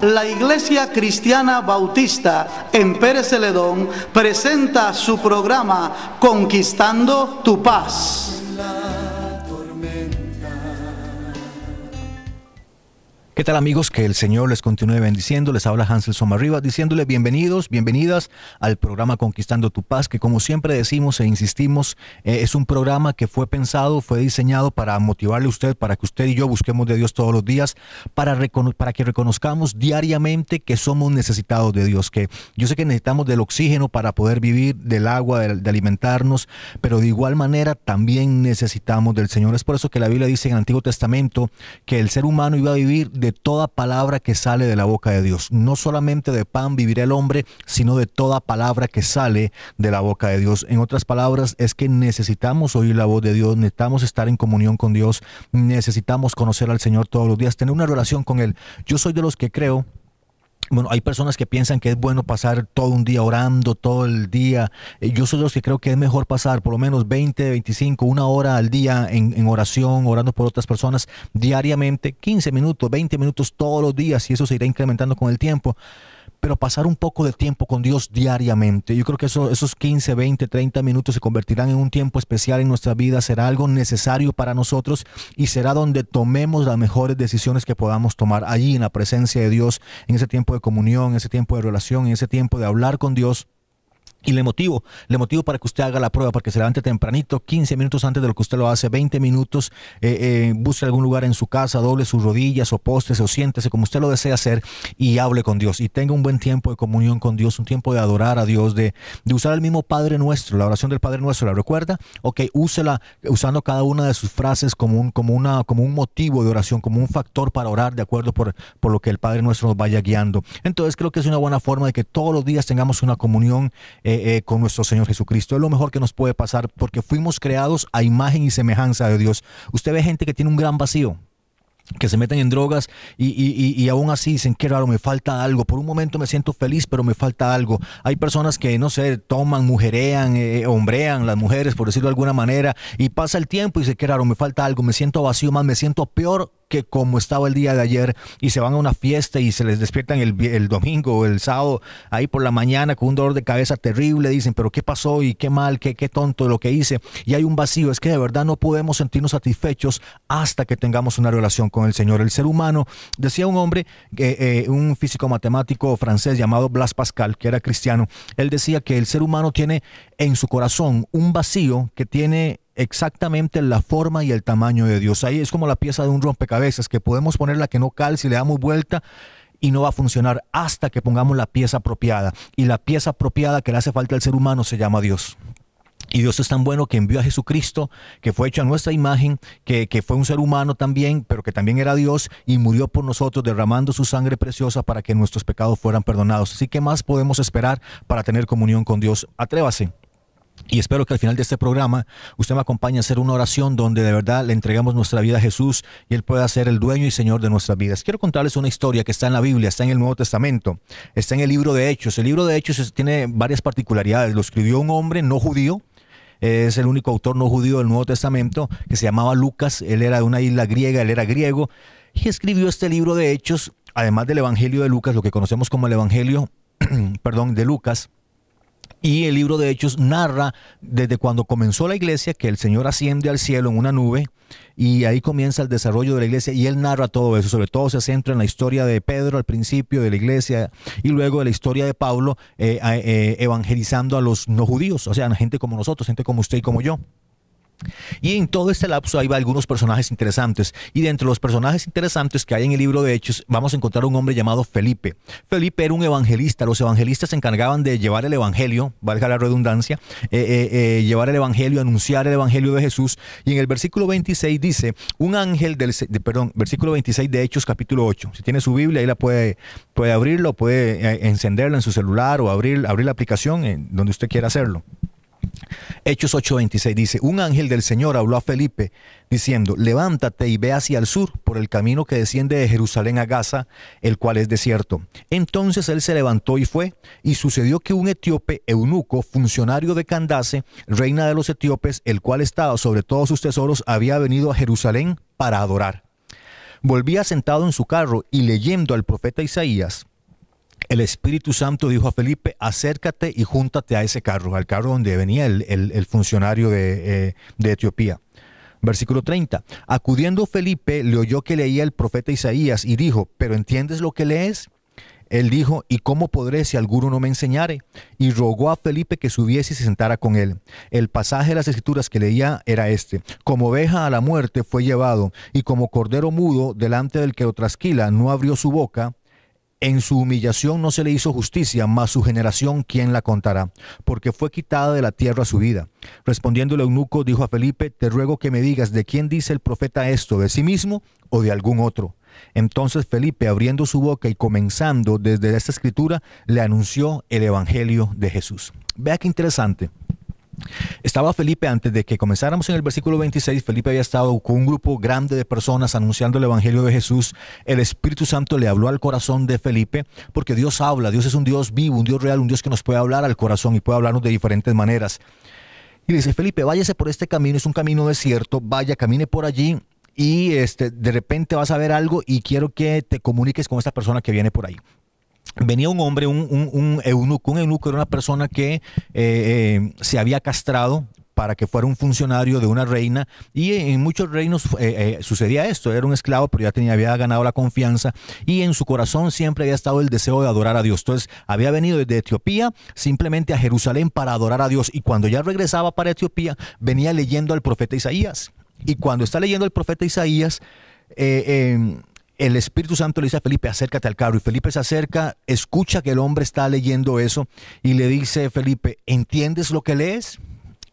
La Iglesia Cristiana Bautista en Pérez Celedón presenta su programa Conquistando tu Paz. ¿Qué tal, amigos? Que el Señor les continúe bendiciendo. Les habla Hansel Somarriba diciéndole bienvenidos, bienvenidas al programa Conquistando tu Paz, que como siempre decimos e insistimos, es un programa que fue pensado, fue diseñado para motivarle a usted, para que usted y yo busquemos de Dios todos los días, para que reconozcamos diariamente que somos necesitados de Dios, que yo sé que necesitamos del oxígeno para poder vivir, del agua, de alimentarnos, pero de igual manera también necesitamos del Señor. Es por eso que la Biblia dice en el Antiguo Testamento que el ser humano iba a vivir de toda palabra que sale de la boca de Dios. No solamente de pan vivirá el hombre, sino de toda palabra que sale de la boca de Dios. En otras palabras, es que necesitamos oír la voz de Dios, necesitamos estar en comunión con Dios, necesitamos conocer al Señor todos los días, tener una relación con Él. Yo soy de los que creo. Bueno, hay personas que piensan que es bueno pasar todo un día orando, todo el día. Yo soy de los que creo que es mejor pasar por lo menos 20, 25, una hora al día en oración, orando por otras personas diariamente, 15 minutos, 20 minutos todos los días, y eso se irá incrementando con el tiempo. Pero pasar un poco de tiempo con Dios diariamente, yo creo que esos 15, 20, 30 minutos se convertirán en un tiempo especial en nuestra vida, será algo necesario para nosotros y será donde tomemos las mejores decisiones que podamos tomar allí en la presencia de Dios, en ese tiempo de comunión, en ese tiempo de relación, en ese tiempo de hablar con Dios. Y le motivo para que usted haga la prueba, para que se levante tempranito, 15 minutos antes de lo que usted lo hace, 20 minutos, busque algún lugar en su casa, doble sus rodillas o póstrese o siéntese como usted lo desea hacer y hable con Dios. Y tenga un buen tiempo de comunión con Dios, un tiempo de adorar a Dios, de usar el mismo Padre Nuestro, la oración del Padre Nuestro, ¿la recuerda? Ok, úsela usando cada una de sus frases como un motivo de oración, como un factor para orar de acuerdo por lo que el Padre Nuestro nos vaya guiando. Entonces creo que es una buena forma de que todos los días tengamos una comunión con nuestro Señor Jesucristo. Es lo mejor que nos puede pasar porque fuimos creados a imagen y semejanza de Dios. Usted ve gente que tiene un gran vacío, que se meten en drogas y aún así dicen, qué raro, me falta algo. Por un momento me siento feliz, pero me falta algo. Hay personas que, no sé, toman, mujerean, hombrean las mujeres, por decirlo de alguna manera, y pasa el tiempo y dice, qué raro, me falta algo, me siento vacío más, me siento peor que como estaba el día de ayer, y se van a una fiesta y se les despiertan el domingo o el sábado ahí por la mañana con un dolor de cabeza terrible, dicen, pero qué pasó y qué mal, qué tonto lo que hice, y hay un vacío. Es que de verdad no podemos sentirnos satisfechos hasta que tengamos una relación con el Señor. El ser humano, decía un hombre, un físico matemático francés llamado Blaise Pascal, que era cristiano, él decía que el ser humano tiene en su corazón un vacío que tiene exactamente la forma y el tamaño de Dios. Ahí es como la pieza de un rompecabezas, que podemos ponerla que no calce y le damos vuelta y no va a funcionar hasta que pongamos la pieza apropiada. Y la pieza apropiada que le hace falta al ser humano se llama Dios. Y Dios es tan bueno que envió a Jesucristo, que fue hecho a nuestra imagen, que fue un ser humano también, pero que también era Dios, y murió por nosotros derramando su sangre preciosa para que nuestros pecados fueran perdonados. Así que más podemos esperar para tener comunión con Dios. Atrévase. Y espero que al final de este programa usted me acompañe a hacer una oración donde de verdad le entregamos nuestra vida a Jesús y Él pueda ser el dueño y Señor de nuestras vidas. Quiero contarles una historia que está en la Biblia, está en el Nuevo Testamento, está en el libro de Hechos. El libro de Hechos tiene varias particularidades. Lo escribió un hombre no judío. Es el único autor no judío del Nuevo Testamento, que se llamaba Lucas. Él era de una isla griega, él era griego, y escribió este libro de Hechos, además del Evangelio de Lucas, lo que conocemos como el Evangelio de Lucas. Y el libro de Hechos narra desde cuando comenzó la iglesia, que el Señor asciende al cielo en una nube, y ahí comienza el desarrollo de la iglesia, y él narra todo eso. Sobre todo se centra en la historia de Pedro al principio de la iglesia, y luego de la historia de Pablo evangelizando a los no judíos, o sea, gente como nosotros, gente como usted y como yo. Y en todo este lapso ahí va algunos personajes interesantes, y de entre los personajes interesantes que hay en el libro de Hechos vamos a encontrar un hombre llamado Felipe. Felipe era un evangelista. Los evangelistas se encargaban de llevar el evangelio, valga la redundancia, llevar el evangelio, anunciar el evangelio de Jesús. Y en el versículo 26 dice, un ángel versículo 26 de Hechos capítulo 8. Si tiene su Biblia ahí la puede abrirlo, puede encenderla en su celular o abrir la aplicación en donde usted quiera hacerlo. Hechos 8:26 dice, un ángel del Señor habló a Felipe diciendo, levántate y ve hacia el sur por el camino que desciende de Jerusalén a Gaza, el cual es desierto. Entonces él se levantó y fue, y sucedió que un etíope eunuco, funcionario de Candace, reina de los etíopes, el cual estaba sobre todos sus tesoros, había venido a Jerusalén para adorar. volvía sentado en su carro y leyendo al profeta Isaías, el Espíritu Santo dijo a Felipe: acércate y júntate a ese carro, al carro donde venía el funcionario de Etiopía. Versículo 30. Acudiendo Felipe, le oyó que leía el profeta Isaías y dijo: ¿pero entiendes lo que lees? Él dijo: ¿y cómo podré si alguno no me enseñare? Y rogó a Felipe que subiese y se sentara con él. El pasaje de las Escrituras que leía era este: como oveja a la muerte fue llevado, y como cordero mudo delante del que lo trasquila no abrió su boca. En su humillación no se le hizo justicia, mas su generación, ¿quién la contará? Porque fue quitada de la tierra su vida. Respondiendo el eunuco, dijo a Felipe: te ruego que me digas, ¿de quién dice el profeta esto? ¿De sí mismo o de algún otro? Entonces Felipe, abriendo su boca y comenzando desde esta escritura, le anunció el evangelio de Jesús. Vea qué interesante. Estaba Felipe, antes de que comenzáramos en el versículo 26, Felipe había estado con un grupo grande de personas anunciando el evangelio de Jesús. El Espíritu Santo le habló al corazón de Felipe, porque Dios habla, Dios es un Dios vivo, un Dios real, un Dios que nos puede hablar al corazón y puede hablarnos de diferentes maneras. Y le dice: Felipe, váyase por este camino, es un camino desierto, vaya, camine por allí y de repente vas a ver algo y quiero que te comuniques con esta persona que viene por ahí. Venía un hombre, un eunuco. Un eunuco era una persona que se había castrado para que fuera un funcionario de una reina, y en muchos reinos sucedía esto. Era un esclavo, pero ya había ganado la confianza, y en su corazón siempre había estado el deseo de adorar a Dios. Entonces había venido desde Etiopía simplemente a Jerusalén para adorar a Dios, y cuando ya regresaba para Etiopía venía leyendo al profeta Isaías. Y cuando está leyendo el profeta Isaías, el Espíritu Santo le dice a Felipe: acércate al carro. Y Felipe se acerca, escucha que el hombre está leyendo eso y le dice: Felipe, ¿entiendes lo que lees?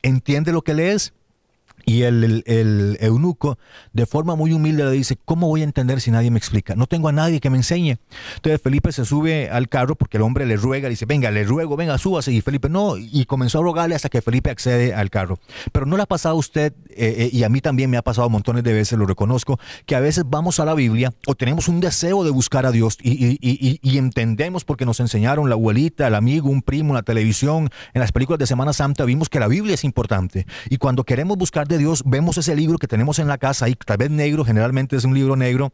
¿Entiendes lo que lees? Y el eunuco, de forma muy humilde, le dice: ¿cómo voy a entender si nadie me explica? No tengo a nadie que me enseñe. Entonces Felipe se sube al carro porque el hombre le ruega, le dice: venga, le ruego, venga, súbase. Y Felipe no, y comenzó a rogarle hasta que Felipe accede al carro. Pero no le ha pasado a usted, y a mí también me ha pasado montones de veces, lo reconozco, que a veces vamos a la Biblia o tenemos un deseo de buscar a Dios y entendemos, porque nos enseñaron la abuelita, el amigo, un primo, en la televisión, en las películas de Semana Santa, vimos que la Biblia es importante. Y cuando queremos buscar de Dios, vemos ese libro que tenemos en la casa, y tal vez negro, generalmente es un libro negro,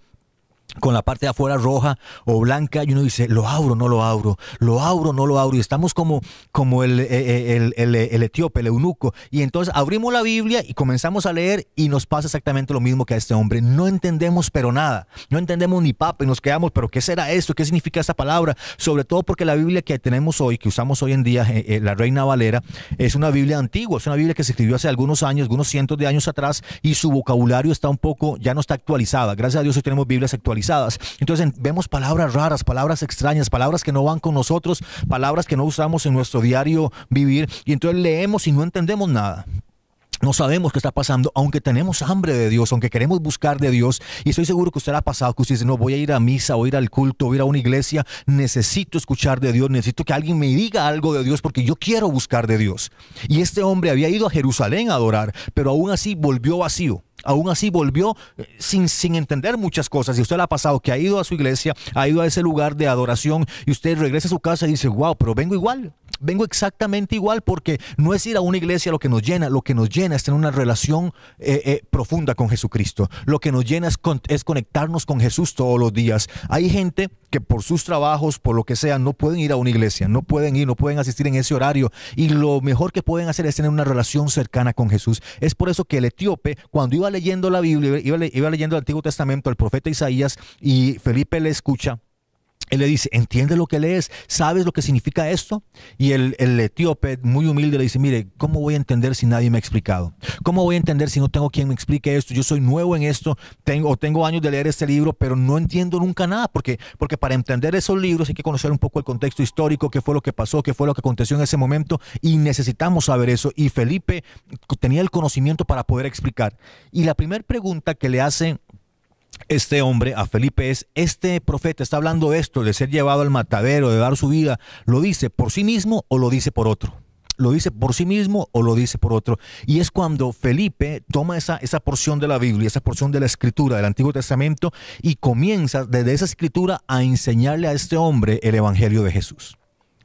con la parte de afuera roja o blanca, y uno dice: lo abro, no lo abro, lo abro, no lo abro, y estamos como el etíope, el eunuco, y entonces abrimos la Biblia y comenzamos a leer, y nos pasa exactamente lo mismo que a este hombre. No entendemos pero nada, no entendemos ni papa, y nos quedamos: pero ¿qué será esto? ¿Qué significa esta palabra? Sobre todo porque la Biblia que tenemos hoy, que usamos hoy en día, la Reina Valera, es una Biblia antigua, es una Biblia que se escribió hace algunos años, algunos cientos de años atrás, y su vocabulario está un poco, ya no está actualizada. Gracias a Dios hoy tenemos Biblias actualizadas. Entonces vemos palabras raras, palabras extrañas, palabras que no van con nosotros, palabras que no usamos en nuestro diario vivir, y entonces leemos y no entendemos nada. No sabemos qué está pasando, aunque tenemos hambre de Dios, aunque queremos buscar de Dios. Y estoy seguro que usted ha pasado, que usted dice: no, voy a ir a misa, voy a ir al culto, voy a ir a una iglesia, necesito escuchar de Dios, necesito que alguien me diga algo de Dios, porque yo quiero buscar de Dios. Y este hombre había ido a Jerusalén a adorar, pero aún así volvió vacío. Aún así volvió sin entender muchas cosas. Y usted le ha pasado que ha ido a su iglesia, ha ido a ese lugar de adoración, y usted regresa a su casa y dice: wow, pero vengo igual. Vengo exactamente igual, porque no es ir a una iglesia lo que nos llena es tener una relación profunda con Jesucristo. Lo que nos llena es conectarnos con Jesús todos los días. Hay gente que por sus trabajos, por lo que sea, no pueden ir a una iglesia, no pueden asistir en ese horario, y lo mejor que pueden hacer es tener una relación cercana con Jesús. Es por eso que el etíope, cuando iba leyendo la Biblia, iba leyendo el Antiguo Testamento, el profeta Isaías, y Felipe le escucha, él le dice: ¿entiendes lo que lees? ¿Sabes lo que significa esto? Y el etíope, muy humilde, le dice: mire, ¿cómo voy a entender si nadie me ha explicado? ¿Cómo voy a entender si no tengo quien me explique esto? Yo soy nuevo en esto, tengo años de leer este libro, pero no entiendo nunca nada, porque para entender esos libros hay que conocer un poco el contexto histórico, qué fue lo que pasó, qué fue lo que aconteció en ese momento, y necesitamos saber eso. Y Felipe tenía el conocimiento para poder explicar. Y la primera pregunta que le hace este hombre a Felipe es: este profeta está hablando de esto, de ser llevado al matadero, de dar su vida, ¿lo dice por sí mismo o lo dice por otro? ¿Lo dice por sí mismo o lo dice por otro? Y es cuando Felipe toma esa porción de la Biblia, esa porción de la Escritura del Antiguo Testamento, y comienza desde esa Escritura a enseñarle a este hombre el Evangelio de Jesús.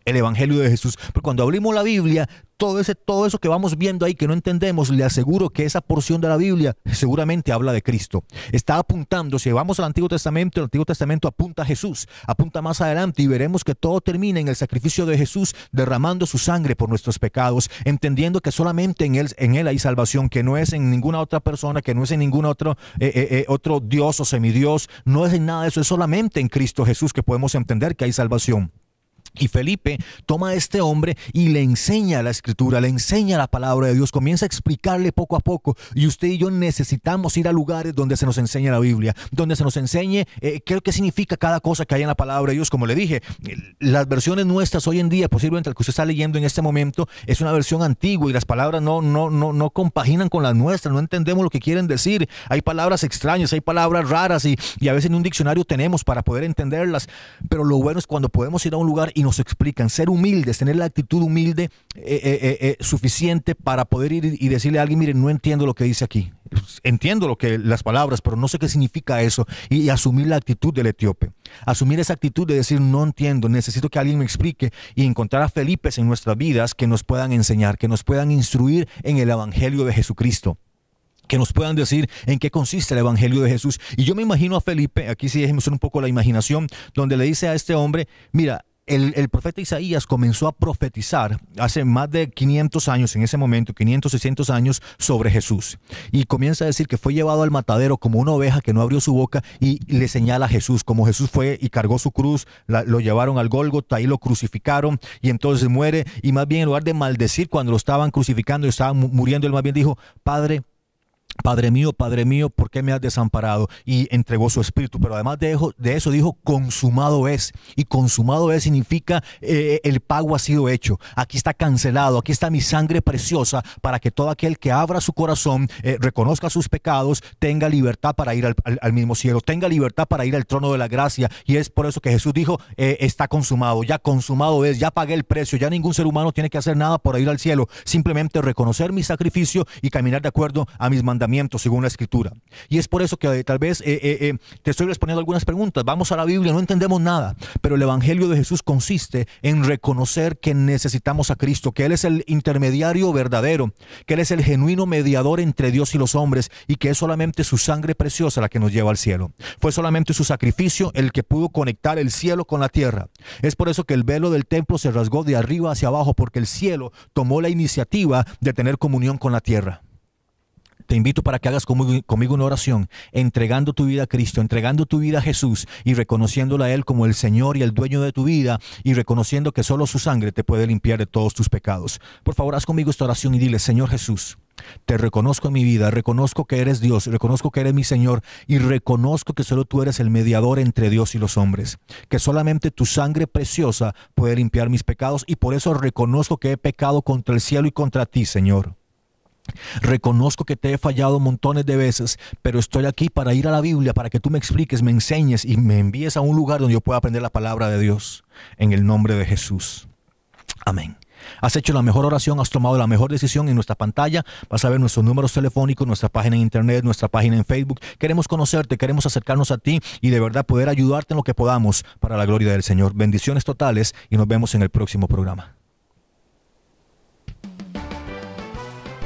El Evangelio de Jesús. Porque cuando abrimos la Biblia, todo eso que vamos viendo ahí que no entendemos, le aseguro que esa porción de la Biblia seguramente habla de Cristo. Está apuntando, si vamos al Antiguo Testamento, el Antiguo Testamento apunta a Jesús, apunta más adelante y veremos que todo termina en el sacrificio de Jesús derramando su sangre por nuestros pecados, entendiendo que solamente en él hay salvación, que no es en ninguna otra persona, que no es en ningún otro Dios o semidios, no es en nada de eso, es solamente en Cristo Jesús que podemos entender que hay salvación. Y Felipe toma a este hombre y le enseña la Escritura, le enseña la palabra de Dios, comienza a explicarle poco a poco. Y usted y yo necesitamos ir a lugares donde se nos enseñe la Biblia, donde se nos enseñe qué significa cada cosa que hay en la palabra de Dios. Como le dije, las versiones nuestras hoy en día, posiblemente el que usted está leyendo en este momento, es una versión antigua y las palabras no compaginan con las nuestras, no entendemos lo que quieren decir. Hay palabras extrañas, hay palabras raras y a veces en un diccionario tenemos para poder entenderlas. Pero lo bueno es cuando podemos ir a un lugar y nos explican, ser humildes, tener la actitud humilde suficiente para poder ir y decirle a alguien, mire, no entiendo lo que dice aquí, entiendo las palabras, pero no sé qué significa eso, y asumir la actitud del etíope, asumir esa actitud de decir, no entiendo, necesito que alguien me explique, y encontrar a Felipes en nuestras vidas que nos puedan enseñar, que nos puedan instruir en el Evangelio de Jesucristo, que nos puedan decir en qué consiste el Evangelio de Jesús. Y yo me imagino a Felipe, aquí sí déjeme usar un poco la imaginación, donde le dice a este hombre, mira, el profeta Isaías comenzó a profetizar hace más de 500 años, en ese momento, 500, 600 años, sobre Jesús. Y comienza a decir que fue llevado al matadero como una oveja que no abrió su boca y le señala a Jesús. Como Jesús fue y cargó su cruz, lo llevaron al Gólgota, ahí lo crucificaron y entonces muere. Y más bien, en lugar de maldecir cuando lo estaban crucificando y estaban muriendo, él más bien dijo, Padre mío, ¿por qué me has desamparado? Y entregó su espíritu. Pero además de eso dijo, consumado es. Y consumado es significa el pago ha sido hecho. Aquí está cancelado, aquí está mi sangre preciosa para que todo aquel que abra su corazón, reconozca sus pecados, tenga libertad para ir al mismo cielo, tenga libertad para ir al trono de la gracia. Y es por eso que Jesús dijo, está consumado, ya consumado es, ya pagué el precio, ya ningún ser humano tiene que hacer nada para ir al cielo, simplemente reconocer mi sacrificio y caminar de acuerdo a mis mandamientos según la Escritura. Y es por eso que tal vez te estoy respondiendo algunas preguntas. Vamos a la Biblia, no entendemos nada, pero el Evangelio de Jesús consiste en reconocer que necesitamos a Cristo, que Él es el intermediario verdadero, que Él es el genuino mediador entre Dios y los hombres y que es solamente su sangre preciosa la que nos lleva al cielo. Fue solamente su sacrificio el que pudo conectar el cielo con la tierra. Es por eso que el velo del templo se rasgó de arriba hacia abajo, porque el cielo tomó la iniciativa de tener comunión con la tierra. Te invito para que hagas conmigo una oración, entregando tu vida a Cristo, entregando tu vida a Jesús y reconociéndole a Él como el Señor y el dueño de tu vida y reconociendo que solo su sangre te puede limpiar de todos tus pecados. Por favor, haz conmigo esta oración y dile, Señor Jesús, te reconozco en mi vida, reconozco que eres Dios, reconozco que eres mi Señor y reconozco que solo tú eres el mediador entre Dios y los hombres, que solamente tu sangre preciosa puede limpiar mis pecados y por eso reconozco que he pecado contra el cielo y contra ti, Señor. Reconozco que te he fallado montones de veces, pero estoy aquí para ir a la Biblia, para que tú me expliques, me enseñes y me envíes a un lugar donde yo pueda aprender la palabra de Dios. En el nombre de Jesús. Amén. Has hecho la mejor oración, has tomado la mejor decisión. En nuestra pantalla vas a ver nuestros números telefónicos, nuestra página en internet, nuestra página en Facebook. Queremos conocerte, queremos acercarnos a ti y de verdad poder ayudarte en lo que podamos para la gloria del Señor. Bendiciones totales y nos vemos en el próximo programa.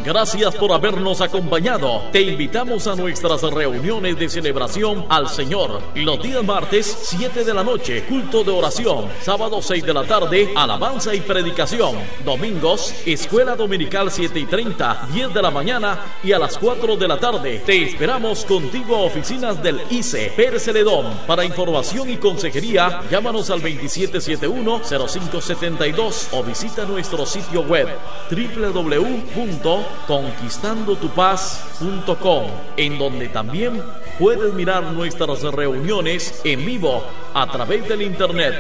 Gracias por habernos acompañado. Te invitamos a nuestras reuniones de celebración al Señor. Los días martes, 7 de la noche, culto de oración. Sábado, 6 de la tarde, alabanza y predicación. Domingos, escuela dominical 7:30, 10 de la mañana y a las 4 de la tarde. Te esperamos contigo a oficinas del ICE, Pérez Celedón. Para información y consejería, llámanos al 2771-0572 o visita nuestro sitio web www.conquistandotupaz.com, en donde también puedes mirar nuestras reuniones en vivo a través del internet.